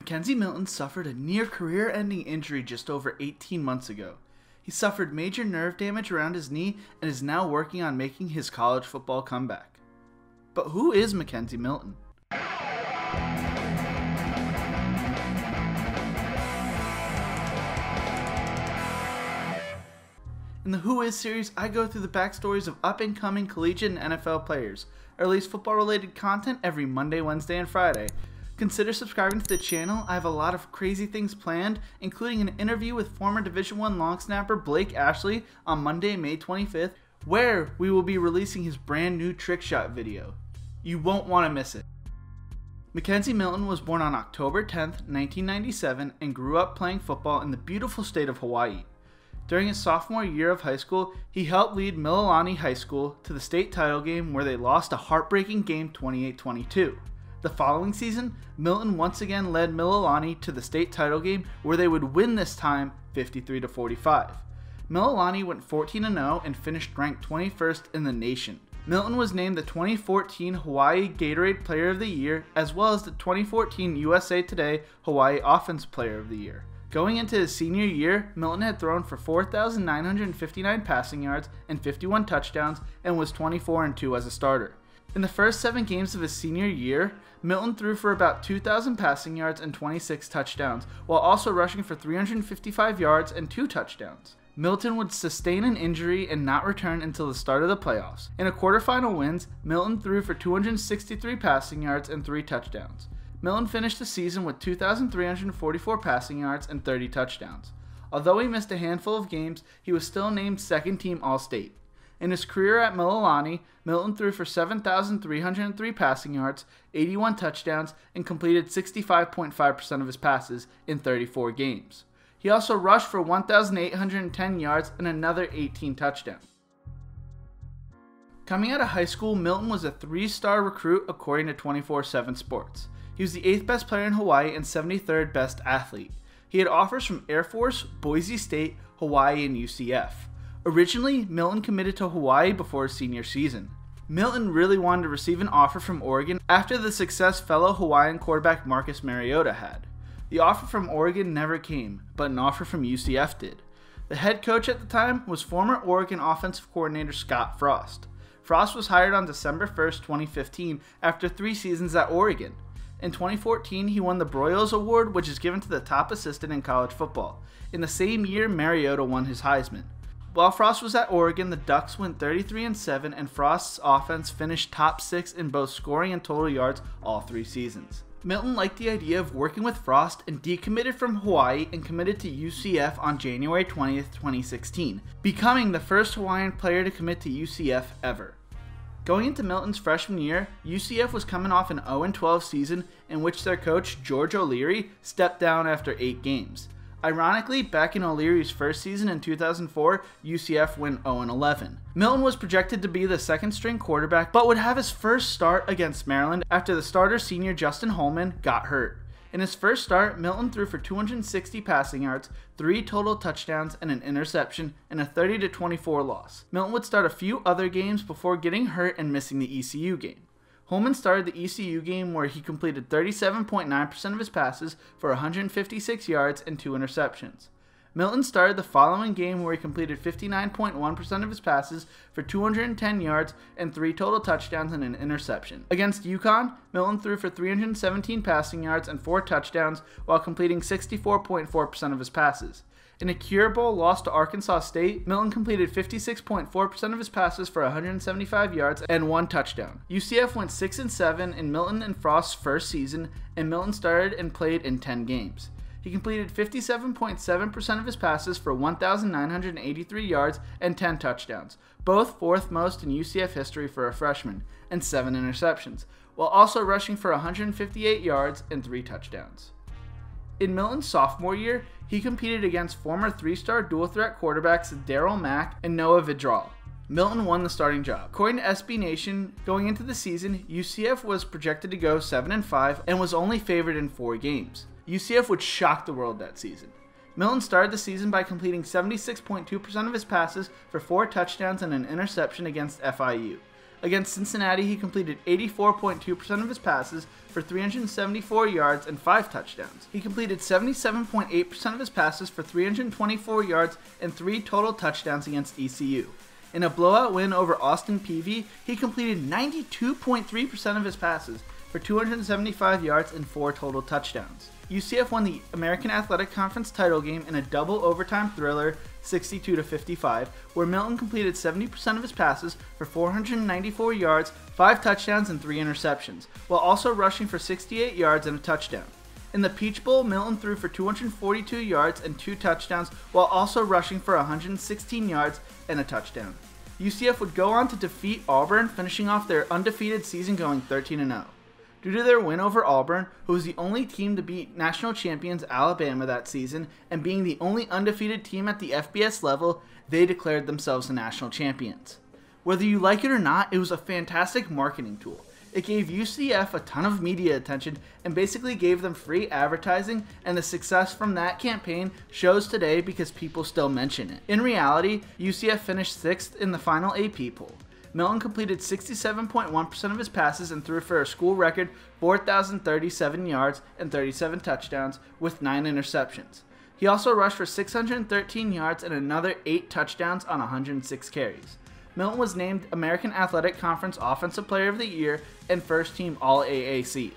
McKenzie Milton suffered a near career-ending injury just over 18 months ago. He suffered major nerve damage around his knee and is now working on making his college football comeback. But who is McKenzie Milton? In the Who Is series, I go through the backstories of up-and-coming collegiate and NFL players. I release football-related content every Monday, Wednesday, and Friday. Consider subscribing to the channel. I have a lot of crazy things planned, including an interview with former Division I long snapper Blake Ashley on Monday, May 25th, where we will be releasing his brand new trick shot video. You won't want to miss it. McKenzie Milton was born on October 10th, 1997, and grew up playing football in the beautiful state of Hawaii. During his sophomore year of high school, he helped lead Mililani High School to the state title game where they lost a heartbreaking game 28-22. The following season, Milton once again led Mililani to the state title game where they would win this time 53-45. Mililani went 14-0 and finished ranked 21st in the nation. Milton was named the 2014 Hawaii Gatorade Player of the Year as well as the 2014 USA Today Hawaii Offensive Player of the Year. Going into his senior year, Milton had thrown for 4,959 passing yards and 51 touchdowns and was 24-2 as a starter. In the first 7 games of his senior year, Milton threw for about 2,000 passing yards and 26 touchdowns, while also rushing for 355 yards and 2 touchdowns. Milton would sustain an injury and not return until the start of the playoffs. In a quarterfinal wins, Milton threw for 263 passing yards and 3 touchdowns. Milton finished the season with 2,344 passing yards and 30 touchdowns. Although he missed a handful of games, he was still named second-team All-State. In his career at Mililani, Milton threw for 7,303 passing yards, 81 touchdowns, and completed 65.5% of his passes in 34 games. He also rushed for 1,810 yards and another 18 touchdowns. Coming out of high school, Milton was a 3-star recruit according to 24/7 Sports. He was the 8th best player in Hawaii and 73rd best athlete. He had offers from Air Force, Boise State, Hawaii, and UCF. Originally, Milton committed to Hawaii before his senior season. Milton really wanted to receive an offer from Oregon after the success fellow Hawaiian quarterback Marcus Mariota had. The offer from Oregon never came, but an offer from UCF did. The head coach at the time was former Oregon offensive coordinator Scott Frost. Frost was hired on December 1st, 2015 after 3 seasons at Oregon. In 2014, he won the Broyles Award, which is given to the top assistant in college football. In the same year, Mariota won his Heisman. While Frost was at Oregon, the Ducks went 33-7 and Frost's offense finished top 6 in both scoring and total yards all 3 seasons. Milton liked the idea of working with Frost and decommitted from Hawaii and committed to UCF on January 20th, 2016, becoming the first Hawaiian player to commit to UCF ever. Going into Milton's freshman year, UCF was coming off an 0-12 season in which their coach, George O'Leary, stepped down after 8 games. Ironically, back in O'Leary's first season in 2004, UCF went 0-11. Milton was projected to be the second-string quarterback, but would have his first start against Maryland after the starter senior Justin Holman got hurt. In his first start, Milton threw for 260 passing yards, 3 total touchdowns, and an interception, in a 30-24 loss. Milton would start a few other games before getting hurt and missing the ECU game. Holman started the ECU game where he completed 37.9% of his passes for 156 yards and 2 interceptions. Milton started the following game where he completed 59.1% of his passes for 210 yards and 3 total touchdowns and an interception. Against UConn, Milton threw for 317 passing yards and 4 touchdowns while completing 64.4% of his passes. In a Cure Bowl loss to Arkansas State, Milton completed 56.4% of his passes for 175 yards and 1 touchdown. UCF went 6-7 in Milton and Frost's first season, and Milton started and played in 10 games. He completed 57.7% of his passes for 1,983 yards and 10 touchdowns, both 4th most in UCF history for a freshman, and 7 interceptions, while also rushing for 158 yards and 3 touchdowns. In Milton's sophomore year, he competed against former 3-star dual-threat quarterbacks Darryl Mack and Noah Vidral. Milton won the starting job. According to SB Nation, going into the season, UCF was projected to go 7-5 and was only favored in 4 games. UCF would shock the world that season. Milton started the season by completing 76.2% of his passes for 4 touchdowns and an interception against FIU. Against Cincinnati, he completed 84.2% of his passes for 374 yards and 5 touchdowns. He completed 77.8% of his passes for 324 yards and 3 total touchdowns against ECU. In a blowout win over Austin Peay, he completed 92.3% of his passes for 275 yards and 4 total touchdowns. UCF won the American Athletic Conference title game in a double overtime thriller, 62-55, where Milton completed 70% of his passes for 494 yards, 5 touchdowns, and 3 interceptions, while also rushing for 68 yards and a touchdown. In the Peach Bowl, Milton threw for 242 yards and 2 touchdowns, while also rushing for 116 yards and a touchdown. UCF would go on to defeat Auburn, finishing off their undefeated season going 13-0. Due to their win over Auburn, who was the only team to beat national champions Alabama that season, and being the only undefeated team at the FBS level, they declared themselves the national champions. Whether you like it or not, it was a fantastic marketing tool. It gave UCF a ton of media attention and basically gave them free advertising, and the success from that campaign shows today because people still mention it. In reality, UCF finished 6th in the final AP poll. Milton completed 67.1% of his passes and threw for a school record 4,037 yards and 37 touchdowns with 9 interceptions. He also rushed for 613 yards and another 8 touchdowns on 106 carries. Milton was named American Athletic Conference Offensive Player of the Year and First Team All-AAC.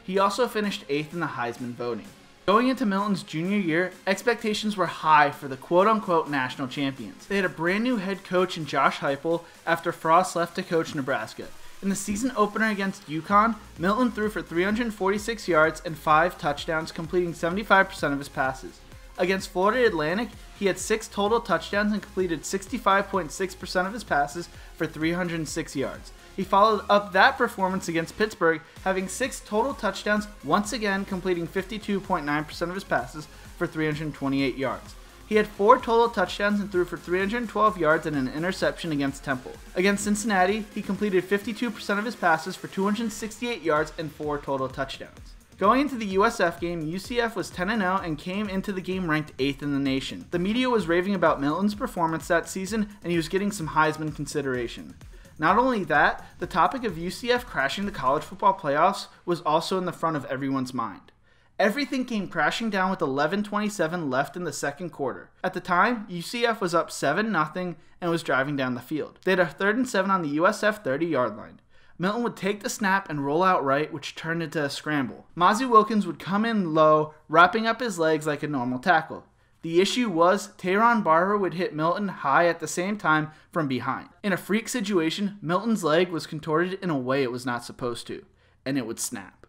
He also finished 8th in the Heisman voting. Going into Milton's junior year, expectations were high for the quote-unquote national champions. They had a brand new head coach in Josh Heupel after Frost left to coach Nebraska. In the season opener against UConn, Milton threw for 346 yards and 5 touchdowns, completing 75% of his passes. Against Florida Atlantic, he had 6 total touchdowns and completed 65.6% of his passes for 306 yards. He followed up that performance against Pittsburgh, having 6 total touchdowns, once again completing 52.9% of his passes for 328 yards. He had 4 total touchdowns and threw for 312 yards and an interception against Temple. Against Cincinnati, he completed 52% of his passes for 268 yards and 4 total touchdowns. Going into the USF game, UCF was 10-0 and came into the game ranked 8th in the nation. The media was raving about Milton's performance that season, and he was getting some Heisman consideration. Not only that, the topic of UCF crashing the college football playoffs was also in the front of everyone's mind. Everything came crashing down with 11:27 left in the second quarter. At the time, UCF was up 7-0 and was driving down the field. They had a 3rd and 7 on the USF 30-yard line. Milton would take the snap and roll out right, which turned into a scramble. Mozzie Wilkins would come in low, wrapping up his legs like a normal tackle. The issue was Tayron Barber would hit Milton high at the same time from behind. In a freak situation, Milton's leg was contorted in a way it was not supposed to, and it would snap.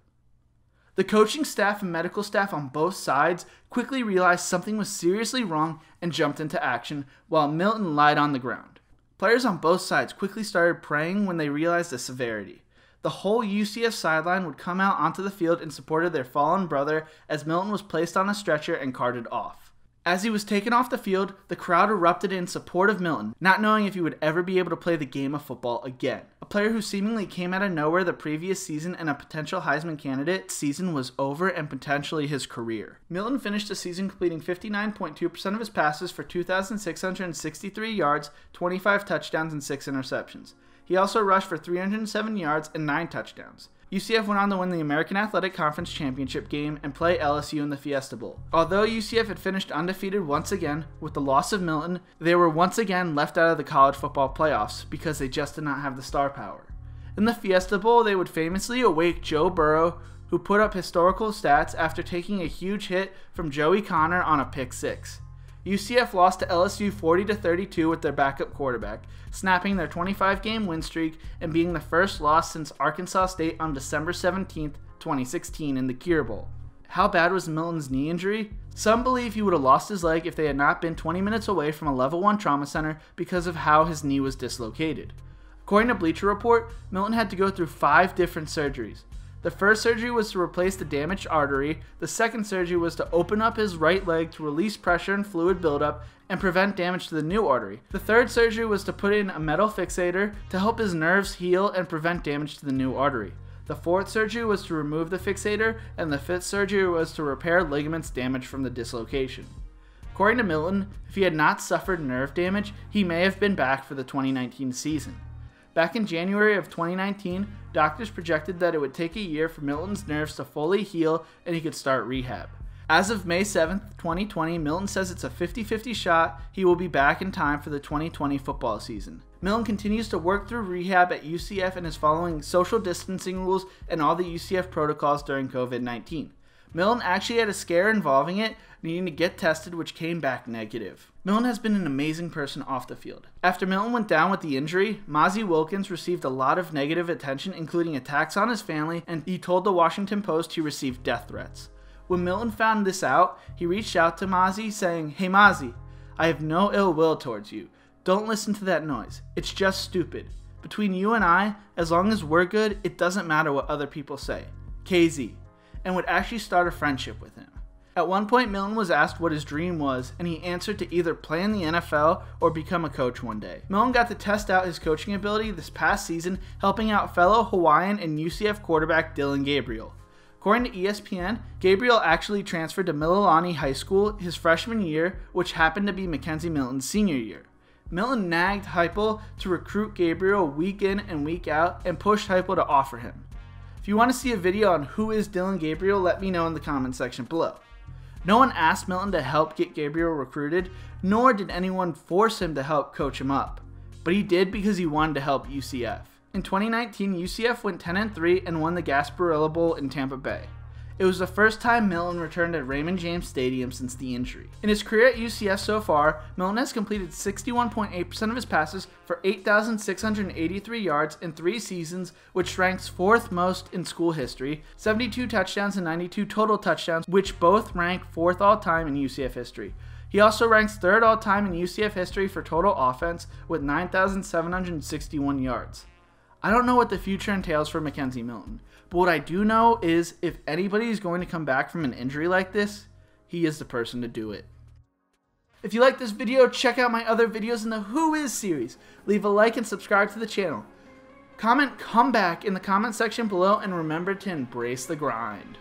The coaching staff and medical staff on both sides quickly realized something was seriously wrong and jumped into action, while Milton lied on the ground. Players on both sides quickly started praying when they realized the severity. The whole UCF sideline would come out onto the field in support of their fallen brother as Milton was placed on a stretcher and carted off. As he was taken off the field, the crowd erupted in support of Milton, not knowing if he would ever be able to play the game of football again. A player who seemingly came out of nowhere the previous season and a potential Heisman candidate, season was over and potentially his career. Milton finished the season completing 59.2% of his passes for 2,663 yards, 25 touchdowns, and 6 interceptions. He also rushed for 307 yards and 9 touchdowns. UCF went on to win the American Athletic Conference Championship game and play LSU in the Fiesta Bowl. Although UCF had finished undefeated once again, with the loss of Milton, they were once again left out of the college football playoffs because they just did not have the star power. In the Fiesta Bowl, they would famously awake Joe Burrow, who put up historical stats after taking a huge hit from Joey Connor on a pick 6. UCF lost to LSU 40-32 with their backup quarterback, snapping their 25-game win streak and being the first loss since Arkansas State on December 17, 2016 in the Cure Bowl. How bad was Milton's knee injury? Some believe he would have lost his leg if they had not been 20 minutes away from a level 1 trauma center because of how his knee was dislocated. According to Bleacher Report, Milton had to go through 5 different surgeries. The first surgery was to replace the damaged artery, the second surgery was to open up his right leg to release pressure and fluid buildup and prevent damage to the new artery. The third surgery was to put in a metal fixator to help his nerves heal and prevent damage to the new artery. The fourth surgery was to remove the fixator, and the fifth surgery was to repair ligaments damaged from the dislocation. According to Milton, if he had not suffered nerve damage, he may have been back for the 2019 season. Back in January of 2019, doctors projected that it would take a year for Milton's nerves to fully heal and he could start rehab. As of May 7th, 2020, Milton says it's a 50-50 shot he will be back in time for the 2020 football season. Milton continues to work through rehab at UCF and is following social distancing rules and all the UCF protocols during COVID-19. Milton actually had a scare involving it, needing to get tested, which came back negative. Milton has been an amazing person off the field. After Milton went down with the injury, Mozzie Wilkins received a lot of negative attention, including attacks on his family, and he told the Washington Post he received death threats. When Milton found this out, he reached out to Mozzie saying, "Hey Mozzie, I have no ill will towards you. Don't listen to that noise. It's just stupid. Between you and I, as long as we're good, it doesn't matter what other people say. KZ." And would actually start a friendship with him. At one point, Milton was asked what his dream was, and he answered to either play in the NFL or become a coach one day. Milton got to test out his coaching ability this past season, helping out fellow Hawaiian and UCF quarterback Dillon Gabriel. According to ESPN, Gabriel actually transferred to Mililani High School his freshman year, which happened to be McKenzie Milton's senior year. Milton nagged Heupel to recruit Gabriel week in and week out and pushed Heupel to offer him. If you want to see a video on who is Dillon Gabriel, let me know in the comment section below. No one asked Milton to help get Gabriel recruited, nor did anyone force him to help coach him up. But he did because he wanted to help UCF. In 2019, UCF went 10-3 and won the Gasparilla Bowl in Tampa Bay. It was the first time Milton returned at Raymond James Stadium since the injury. In his career at UCF so far, Milton has completed 61.8% of his passes for 8,683 yards in 3 seasons, which ranks 4th most in school history, 72 touchdowns and 92 total touchdowns, which both rank 4th all-time in UCF history. He also ranks 3rd all-time in UCF history for total offense with 9,761 yards. I don't know what the future entails for McKenzie Milton, but what I do know is if anybody is going to come back from an injury like this, he is the person to do it. If you like this video, check out my other videos in the Who Is series. Leave a like and subscribe to the channel. Comment "come back" in the comment section below and remember to embrace the grind.